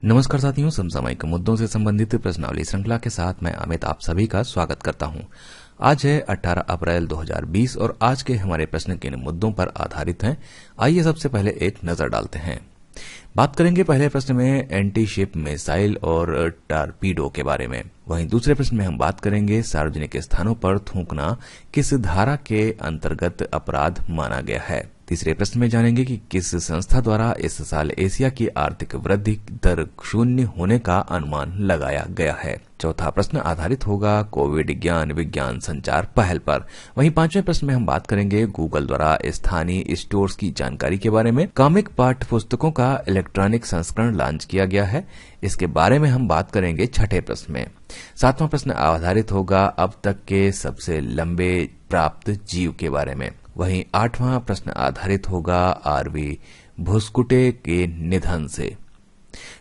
नमस्कार साथियों, समसामयिक मुद्दों से संबंधित प्रश्नावली श्रृंखला के साथ मैं अमित आप सभी का स्वागत करता हूं। आज है 18 अप्रैल 2020 और आज के हमारे प्रश्न किन मुद्दों पर आधारित हैं, आइए सबसे पहले एक नजर डालते हैं। बात करेंगे पहले प्रश्न में एंटी शिप मिसाइल और टारपीडो के बारे में। वहीं दूसरे प्रश्न में हम बात करेंगे सार्वजनिक स्थानों पर थूकना किस धारा के अंतर्गत अपराध माना गया है। तीसरे प्रश्न में जानेंगे कि किस संस्था द्वारा इस साल एशिया की आर्थिक वृद्धि दर 0 होने का अनुमान लगाया गया है। चौथा प्रश्न आधारित होगा कोविड ज्ञान विज्ञान संचार पहल पर। वहीं पांचवें प्रश्न में हम बात करेंगे गूगल द्वारा स्थानीय स्टोर्स की जानकारी के बारे में। कॉमिक पाठ्य पुस्तकों का इलेक्ट्रॉनिक संस्करण लॉन्च किया गया है, इसके बारे में हम बात करेंगे छठे प्रश्न में। सातवां प्रश्न आधारित होगा अब तक के सबसे लंबे प्राप्त जीव के बारे में। वहीं आठवां प्रश्न आधारित होगा आरवी भुस्कुटे के निधन से।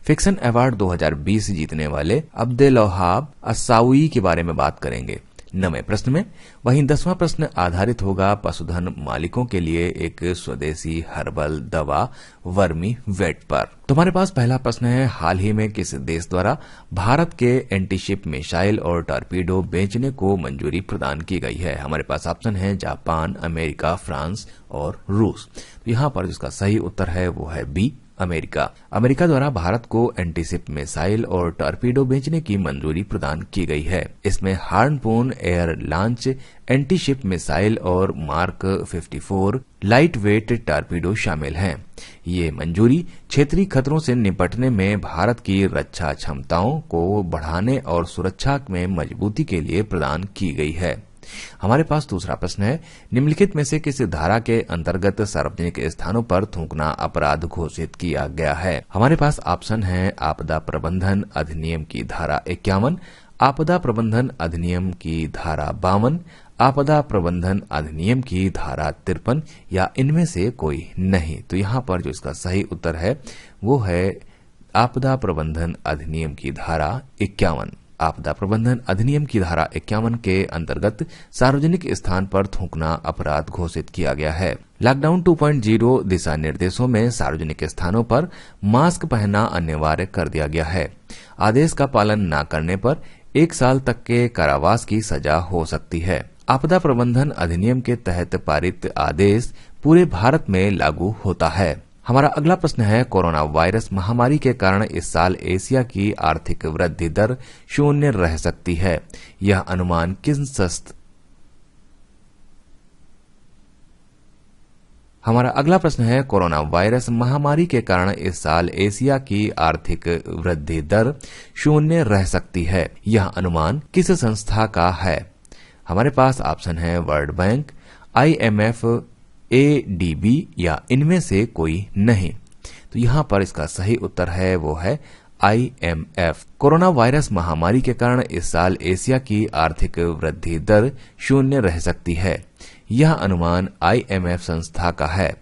फिक्शन अवार्ड 2020 जीतने वाले अब्देलवहाब अस्सावी के बारे में बात करेंगे 9वें प्रश्न में। वहीं 10वां प्रश्न आधारित होगा पशुधन मालिकों के लिए एक स्वदेशी हर्बल दवा वर्मी वेट पर। तो हमारे पास पहला प्रश्न है, हाल ही में किस देश द्वारा भारत के एंटीशिप मिसाइल और टॉर्पीडो बेचने को मंजूरी प्रदान की गई है। हमारे पास ऑप्शन है जापान, अमेरिका, फ्रांस और रूस। तो यहाँ पर जिसका सही उत्तर है वो है बी, अमेरिका। अमेरिका द्वारा भारत को एंटीशिप मिसाइल और टॉर्पीडो बेचने की मंजूरी प्रदान की गई है। इसमें हार्नपून एयर लॉन्च एंटीशिप मिसाइल और मार्क 54 लाइट वेट टॉर्पीडो शामिल हैं। ये मंजूरी क्षेत्रीय खतरों से निपटने में भारत की रक्षा क्षमताओं को बढ़ाने और सुरक्षा में मजबूती के लिए प्रदान की गई है। हमारे पास दूसरा प्रश्न है, निम्नलिखित में से किस धारा के अंतर्गत सार्वजनिक स्थानों पर थूकना अपराध घोषित किया गया है। हमारे पास ऑप्शन है आपदा प्रबंधन अधिनियम की धारा 51, आपदा प्रबंधन अधिनियम की धारा 52, आपदा प्रबंधन अधिनियम की धारा 53 या इनमें से कोई नहीं। तो यहाँ पर जो इसका सही उत्तर है वो है आपदा प्रबंधन अधिनियम की धारा 51। आपदा प्रबंधन अधिनियम की धारा 51 के अंतर्गत सार्वजनिक स्थान पर थूकना अपराध घोषित किया गया है। लॉकडाउन 2.0 दिशा निर्देशों में सार्वजनिक स्थानों पर मास्क पहनना अनिवार्य कर दिया गया है। आदेश का पालन न करने पर 1 साल तक के कारावास की सजा हो सकती है। आपदा प्रबंधन अधिनियम के तहत पारित आदेश पूरे भारत में लागू होता है। हमारा अगला प्रश्न है, कोरोना वायरस महामारी के कारण इस साल एशिया की आर्थिक वृद्धि दर 0 रह सकती है। यह अनुमान किस संस्था हमारा अगला प्रश्न है, कोरोना वायरस महामारी के कारण इस साल एशिया की आर्थिक वृद्धि दर 0 रह सकती है। यह अनुमान किस संस्था का है। हमारे पास ऑप्शन है वर्ल्ड बैंक, IMF, ADB या इनमें से कोई नहीं। तो यहाँ पर इसका सही उत्तर है वो है IMF। कोरोना वायरस महामारी के कारण इस साल एशिया की आर्थिक वृद्धि दर 0 रह सकती है। यह अनुमान IMF संस्था का है।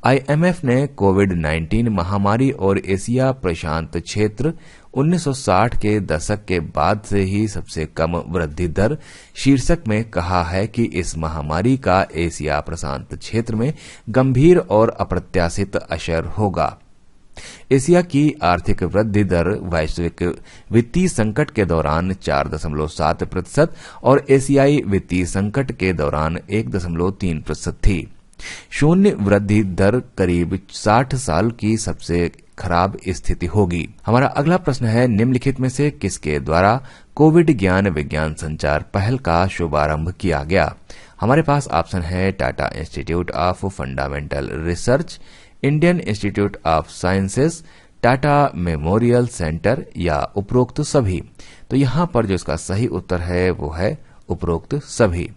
IMF ने कोविड-19 महामारी और एशिया प्रशांत क्षेत्र 1960 के दशक के बाद से ही सबसे कम वृद्धि दर शीर्षक में कहा है कि इस महामारी का एशिया प्रशांत क्षेत्र में गंभीर और अप्रत्याशित असर होगा। एशिया की आर्थिक वृद्धि दर वैश्विक वित्तीय संकट के दौरान 4.7% और एशियाई वित्तीय संकट के दौरान 1.3% थी। 0 वृद्धि दर करीब 60 साल की सबसे खराब स्थिति होगी। हमारा अगला प्रश्न है, निम्नलिखित में से किसके द्वारा कोविड ज्ञान विज्ञान संचार पहल का शुभारंभ किया गया। हमारे पास ऑप्शन है Tata institute of fundamental research, Indian institute of sciences, Tata memorial centre या उपरोक्त सभी। तो यहाँ पर जो इसका सही उत्तर है वो है उपरोक्त सभी।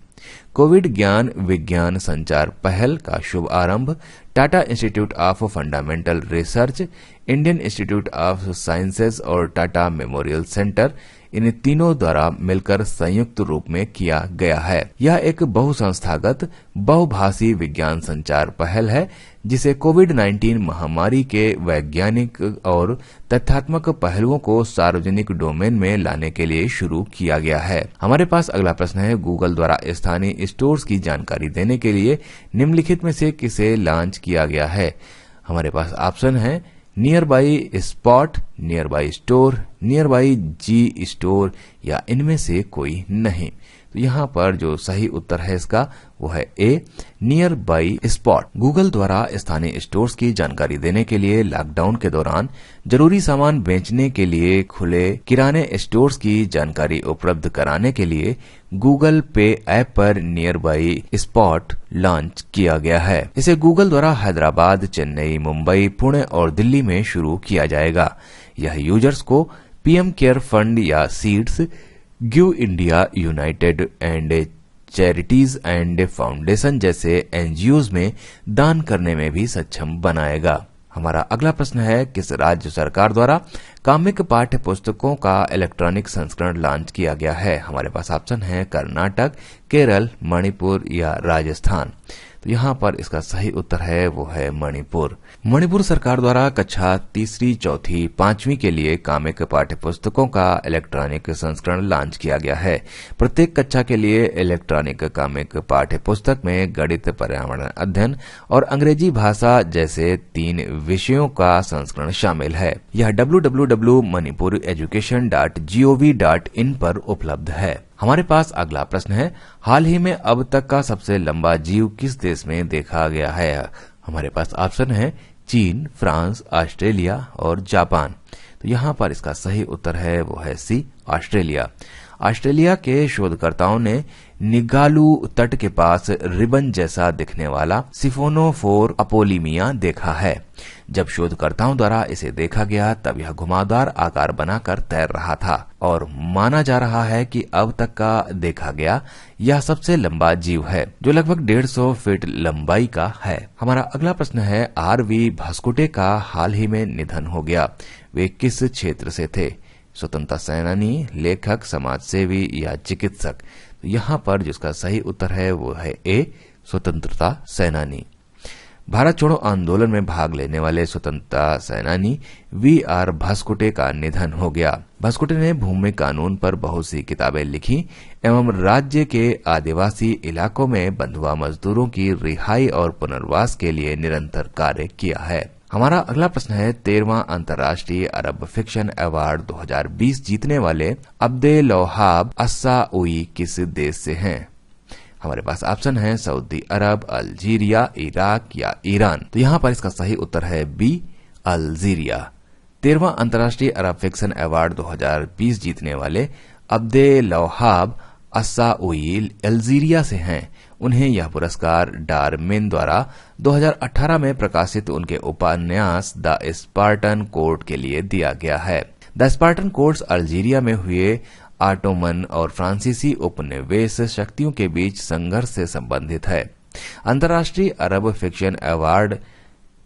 कोविड ज्ञान विज्ञान संचार पहल का शुभ आरंभ Tata institute of fundamental research, Indian institute of sciences और टाटा मेमोरियल सेंटर, इन तीनों द्वारा मिलकर संयुक्त रूप में किया गया है। यह एक बहुसंस्थागत बहुभाषी विज्ञान संचार पहल है जिसे कोविड-19 महामारी के वैज्ञानिक और तथ्यात्मक पहलुओं को सार्वजनिक डोमेन में लाने के लिए शुरू किया गया है। हमारे पास अगला प्रश्न है, गूगल द्वारा स्थानीय स्टोर्स की जानकारी देने के लिए निम्नलिखित में से किसे लॉन्च किया गया है। हमारे पास ऑप्शन है nearby spot, nearby store, nearby G store या इनमें से कोई नहीं। तो यहाँ पर जो सही उत्तर है इसका वो है ए, नियर बाई स्पॉट। गूगल द्वारा स्थानीय स्टोर्स की जानकारी देने के लिए लॉकडाउन के दौरान जरूरी सामान बेचने के लिए खुले किराने स्टोर्स की जानकारी उपलब्ध कराने के लिए गूगल पे ऐप पर नियर बाई स्पॉट लॉन्च किया गया है। इसे गूगल द्वारा हैदराबाद, चेन्नई, मुंबई, पुणे और दिल्ली में शुरू किया जाएगा। यह यूजर्स को पीएम केयर फंड या seeds, give India, United and charities and foundation जैसे एनजीओज में दान करने में भी सक्षम बनाएगा। हमारा अगला प्रश्न है, किस राज्य सरकार द्वारा कामिक पाठ्य पुस्तकों का इलेक्ट्रॉनिक संस्करण लॉन्च किया गया है? हमारे पास ऑप्शन है कर्नाटक, केरल, मणिपुर या राजस्थान। तो यहाँ पर इसका सही उत्तर है वो है मणिपुर। मणिपुर सरकार द्वारा कक्षा तीसरी, चौथी, पांचवी के लिए कामिक पाठ्य पुस्तकों का इलेक्ट्रॉनिक संस्करण लॉन्च किया गया है। प्रत्येक कक्षा के लिए इलेक्ट्रॉनिक कामिक पाठ्य पुस्तक में गणित, पर्यावरण अध्ययन और अंग्रेजी भाषा जैसे 3 विषयों का संस्करण शामिल है। यह www.manipureducation.gov.in पर उपलब्ध है। हमारे पास अगला प्रश्न है, हाल ही में अब तक का सबसे लंबा जीव किस देश में देखा गया है? हमारे पास ऑप्शन है चीन, फ्रांस, ऑस्ट्रेलिया और जापान। तो यहाँ पर इसका सही उत्तर है वो है सी, ऑस्ट्रेलिया। ऑस्ट्रेलिया के शोधकर्ताओं ने निगालू तट के पास रिबन जैसा दिखने वाला सिफोनोफोर अपोलिमिया देखा है। जब शोधकर्ताओं द्वारा इसे देखा गया तब यह घुमावदार आकार बनाकर तैर रहा था और माना जा रहा है कि अब तक का देखा गया यह सबसे लंबा जीव है, जो लगभग 150 फीट लंबाई का है। हमारा अगला प्रश्न है, आर.वी. भास्कुटे का हाल ही में निधन हो गया। वे किस क्षेत्र से थे? स्वतंत्रता सेनानी, लेखक, समाजसेवी या चिकित्सक? तो यहाँ पर जिसका सही उत्तर है वो है ए, स्वतंत्रता सेनानी। भारत छोड़ो आंदोलन में भाग लेने वाले स्वतंत्रता सेनानी वी.आर. भास्कुटे का निधन हो गया। भास्कुटे ने भूमि कानून पर बहुत सी किताबें लिखी एवं राज्य के आदिवासी इलाकों में बंधुआ मजदूरों की रिहाई और पुनर्वास के लिए निरंतर कार्य किया है। हमारा अगला प्रश्न है, 13वां अंतर्राष्ट्रीय अरब फिक्शन अवार्ड 2020 जीतने वाले अब्देलवहाब अस्साउई किस देश से हैं? हमारे पास ऑप्शन है सऊदी अरब, अल्जीरिया, इराक या ईरान। तो यहाँ पर इसका सही उत्तर है बी, अल्जीरिया। 13वां अंतर्राष्ट्रीय अरब फिक्शन अवार्ड 2020 जीतने वाले अब्देलवहाब अस्साउई अल्जीरिया से हैं। उन्हें यह पुरस्कार डार्विन द्वारा 2018 में प्रकाशित उनके उपन्यास द स्पार्टन कोड के लिए दिया गया है। द स्पार्टन कोड्स अल्जीरिया में हुए ऑटोमन और फ्रांसीसी उपनिवेश शक्तियों के बीच संघर्ष से संबंधित है। अंतर्राष्ट्रीय अरब फिक्शन अवार्ड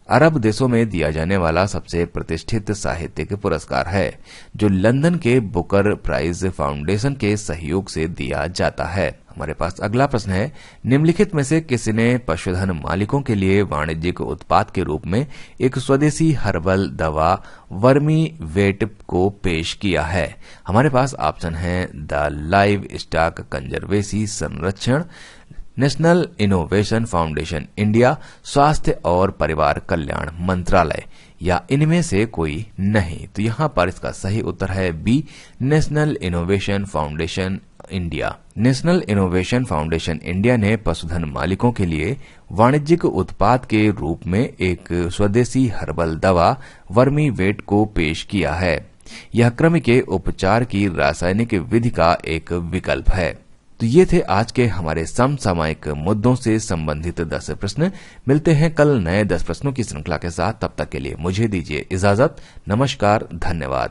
अरब देशों में दिया जाने वाला सबसे प्रतिष्ठित साहित्यिक पुरस्कार है, जो लंदन के बुकर प्राइज फाउंडेशन के सहयोग से दिया जाता है। हमारे पास अगला प्रश्न है, निम्नलिखित में से किसने पशुधन मालिकों के लिए वाणिज्यिक उत्पाद के रूप में एक स्वदेशी हर्बल दवा वर्मी वेट को पेश किया है? हमारे पास ऑप्शन है द लाइव स्टॉक कंजर्वेसी संरक्षण, नेशनल इनोवेशन फाउंडेशन इंडिया, स्वास्थ्य और परिवार कल्याण मंत्रालय या इनमें से कोई नहीं। तो यहाँ पर इसका सही उत्तर है B, National Innovation Foundation India. National Innovation Foundation India ने पशुधन मालिकों के लिए वाणिज्यिक उत्पाद के रूप में एक स्वदेशी हर्बल दवा वर्मी वेट को पेश किया है। यह कृमि के उपचार की रासायनिक विधि का एक विकल्प है। तो ये थे आज के हमारे समसामयिक मुद्दों से संबंधित 10 प्रश्न। मिलते हैं कल नए 10 प्रश्नों की श्रृंखला के साथ। तब तक के लिए मुझे दीजिए इजाजत। नमस्कार, धन्यवाद।